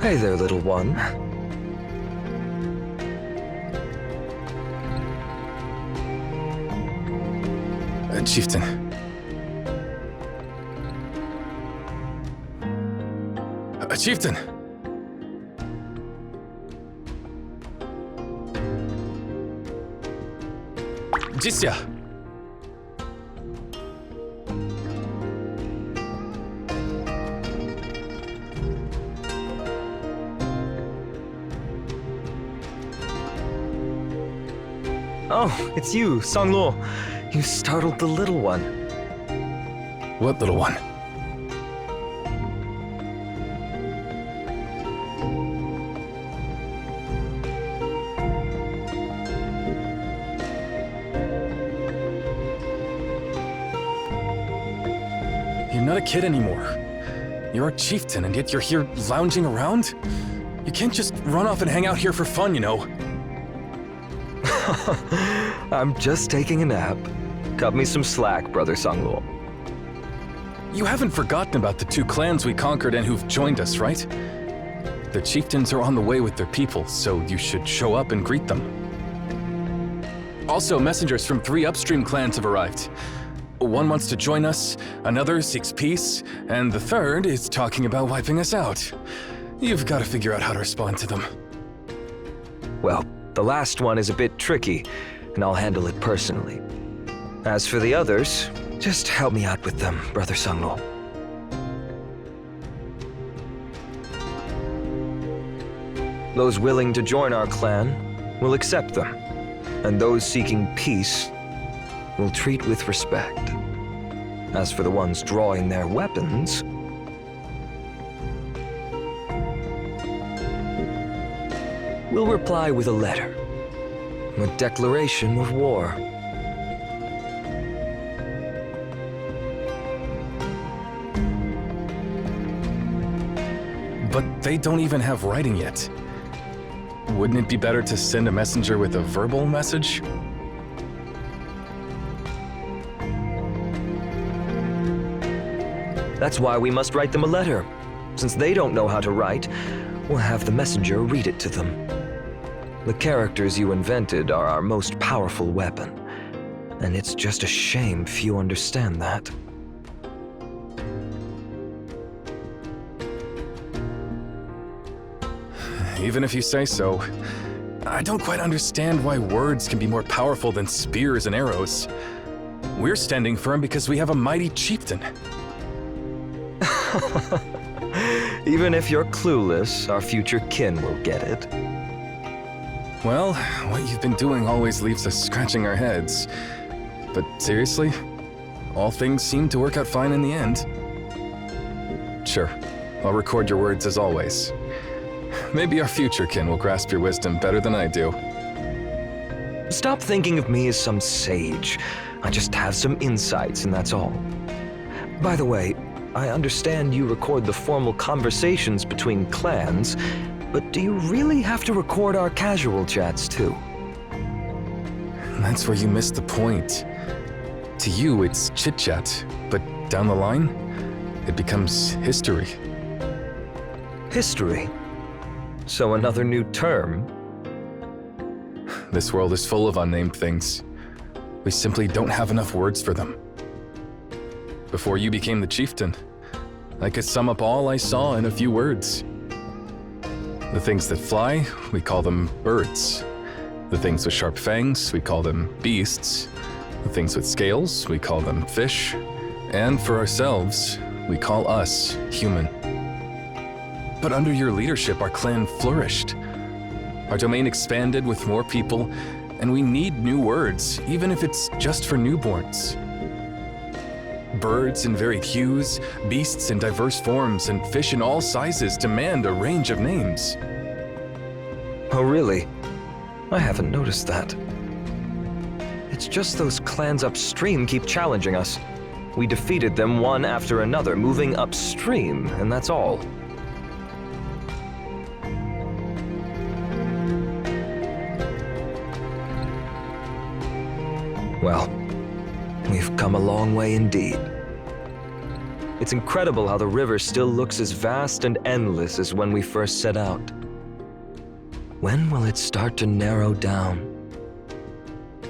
Hey there, little one. Chieftain. Chieftain! Jisya! Oh, it's you, Cangluo. You startled the little one. What little one? You're not a kid anymore. You're a chieftain, and yet you're here lounging around? You can't just run off and hang out here for fun, you know. I'm just taking a nap. Cut me some slack, Brother Cangluo. You haven't forgotten about the 2 clans we conquered and who've joined us, right? The chieftains are on the way with their people, so you should show up and greet them. Also, messengers from 3 upstream clans have arrived. One wants to join us, another seeks peace, and the third is talking about wiping us out. You've got to figure out how to respond to them. Well, the last one is a bit tricky, and I'll handle it personally. As for the others, just help me out with them, Brother Cangluo. Those willing to join our clan will accept them, and those seeking peace will treat with respect. As for the ones drawing their weapons, we'll reply with a letter, a declaration of war. But they don't even have writing yet. Wouldn't it be better to send a messenger with a verbal message? That's why we must write them a letter. Since they don't know how to write, we'll have the messenger read it to them. The characters you invented are our most powerful weapon, and it's just a shame few understand that. Even if you say so, I don't quite understand why words can be more powerful than spears and arrows. We're standing firm because we have a mighty chieftain. Even if you're clueless, our future kin will get it. Well, what you've been doing always leaves us scratching our heads. But seriously, all things seem to work out fine in the end. Sure, I'll record your words as always. Maybe our future kin will grasp your wisdom better than I do. Stop thinking of me as some sage. I just have some insights, and that's all. By the way, I understand you record the formal conversations between clans, but do you really have to record our casual chats too? That's where you missed the point. To you, it's chit-chat, but down the line, it becomes history. History? So another new term? This world is full of unnamed things. We simply don't have enough words for them. Before you became the chieftain, I could sum up all I saw in a few words. The things that fly, we call them birds. The things with sharp fangs, we call them beasts. The things with scales, we call them fish. And for ourselves, we call us human. But under your leadership, our clan flourished. Our domain expanded with more people, and we need new words, even if it's just for newborns. Birds in varied hues, beasts in diverse forms, and fish in all sizes demand a range of names. Oh, really? I haven't noticed that. It's just those clans upstream keep challenging us. We defeated them one after another, moving upstream, and that's all. Well, we've come a long way indeed. It's incredible how the river still looks as vast and endless as when we first set out. When will it start to narrow down?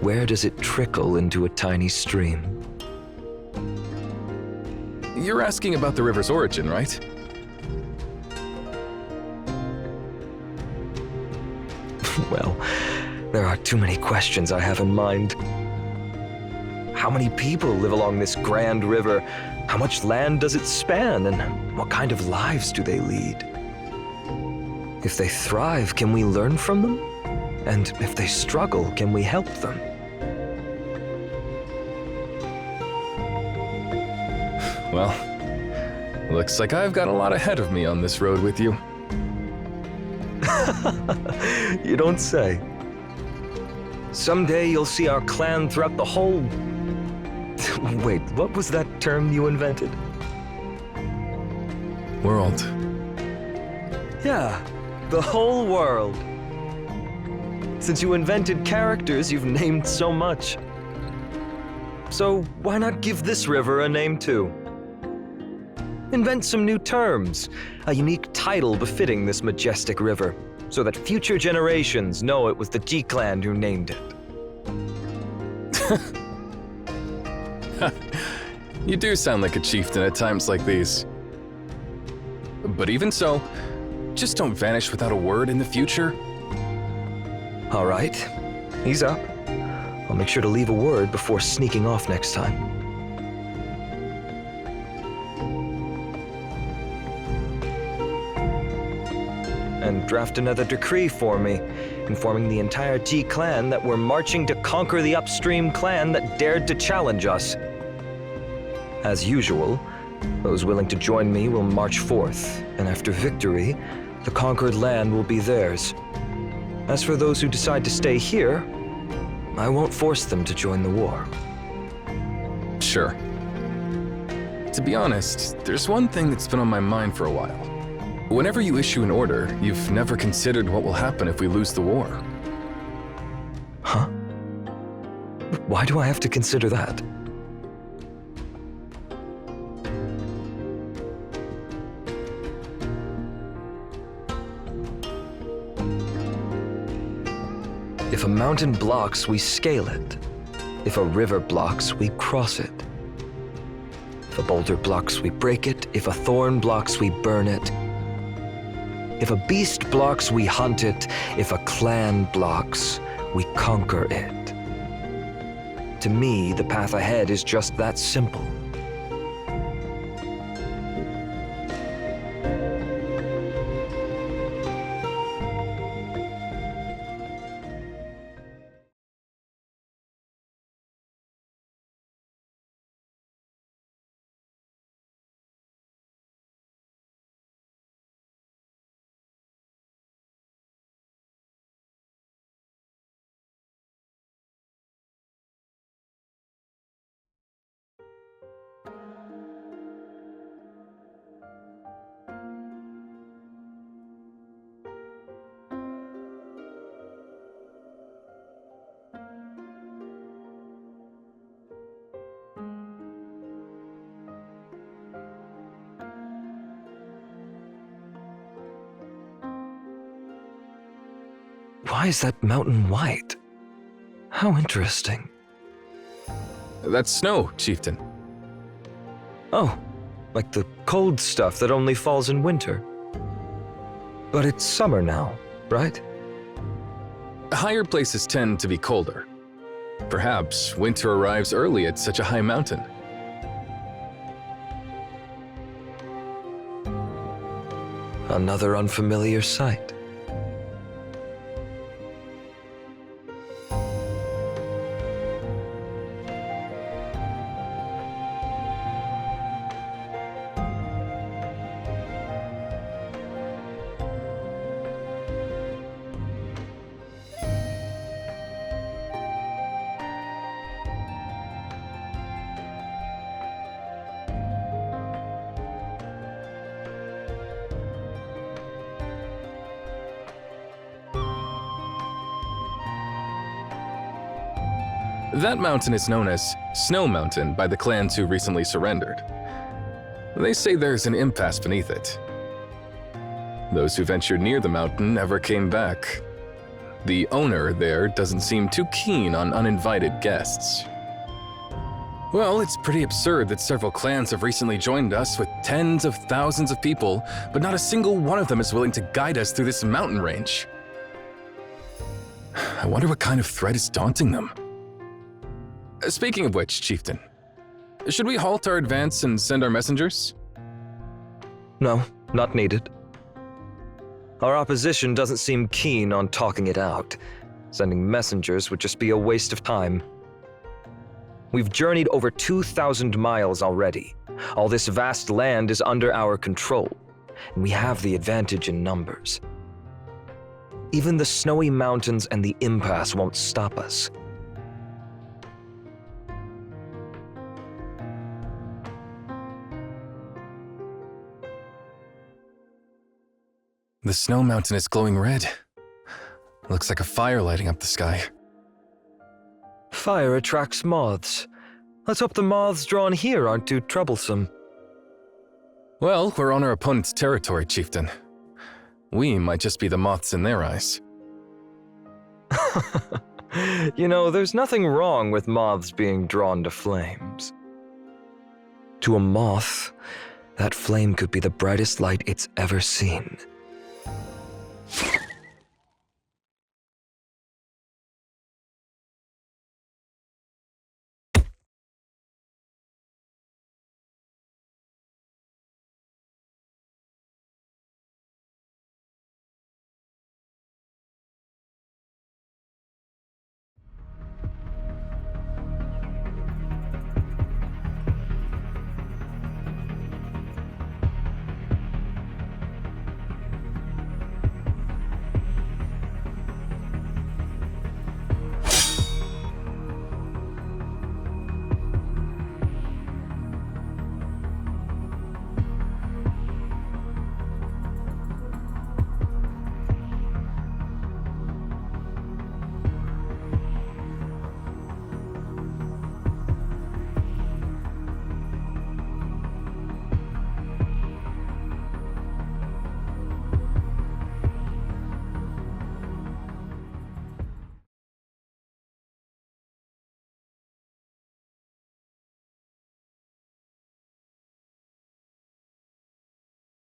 Where does it trickle into a tiny stream? You're asking about the river's origin, right? Well, there are too many questions I have in mind. How many people live along this grand river? How much land does it span? And what kind of lives do they lead? If they thrive, can we learn from them? And if they struggle, can we help them? Well, looks like I've got a lot ahead of me on this road with you. You don't say. Someday you'll see our clan throughout the whole... Wait, what was that term you invented? World. Yeah, the whole world. Since you invented characters, you've named so much. So why not give this river a name too? Invent some new terms, a unique title befitting this majestic river, so that future generations know it was the G-Clan who named it. You do sound like a chieftain at times like these. But even so, just don't vanish without a word in the future. All right, he's up. I'll make sure to leave a word before sneaking off next time. And draft another decree for me, informing the entire G-Clan that we're marching to conquer the upstream clan that dared to challenge us. As usual, those willing to join me will march forth, and after victory, the conquered land will be theirs. As for those who decide to stay here, I won't force them to join the war. Sure. To be honest, there's one thing that's been on my mind for a while. Whenever you issue an order, you've never considered what will happen if we lose the war. Huh? Why do I have to consider that? If a mountain blocks, we scale it. If a river blocks, we cross it. If a boulder blocks, we break it. If a thorn blocks, we burn it. If a beast blocks, we hunt it. If a clan blocks, we conquer it. To me, the path ahead is just that simple. Why is that mountain white? How interesting. That's snow, chieftain. Oh, like the cold stuff that only falls in winter. But it's summer now, right? Higher places tend to be colder. Perhaps winter arrives early at such a high mountain. Another unfamiliar sight. That mountain is known as Snow Mountain by the clans who recently surrendered. They say there's an impasse beneath it. Those who ventured near the mountain never came back. The owner there doesn't seem too keen on uninvited guests. Well, it's pretty absurd that several clans have recently joined us with tens of thousands of people, but not a single one of them is willing to guide us through this mountain range. I wonder what kind of threat is daunting them. Speaking of which, Chieftain, should we halt our advance and send our messengers? No, not needed. Our opposition doesn't seem keen on talking it out. Sending messengers would just be a waste of time. We've journeyed over 2,000 miles already. All this vast land is under our control, and we have the advantage in numbers. Even the snowy mountains and the impasse won't stop us. The snow mountain is glowing red. Looks like a fire lighting up the sky. Fire attracts moths. Let's hope the moths drawn here aren't too troublesome. Well, we're on our opponent's territory, Chieftain. We might just be the moths in their eyes. You know, there's nothing wrong with moths being drawn to flames. To a moth, that flame could be the brightest light it's ever seen.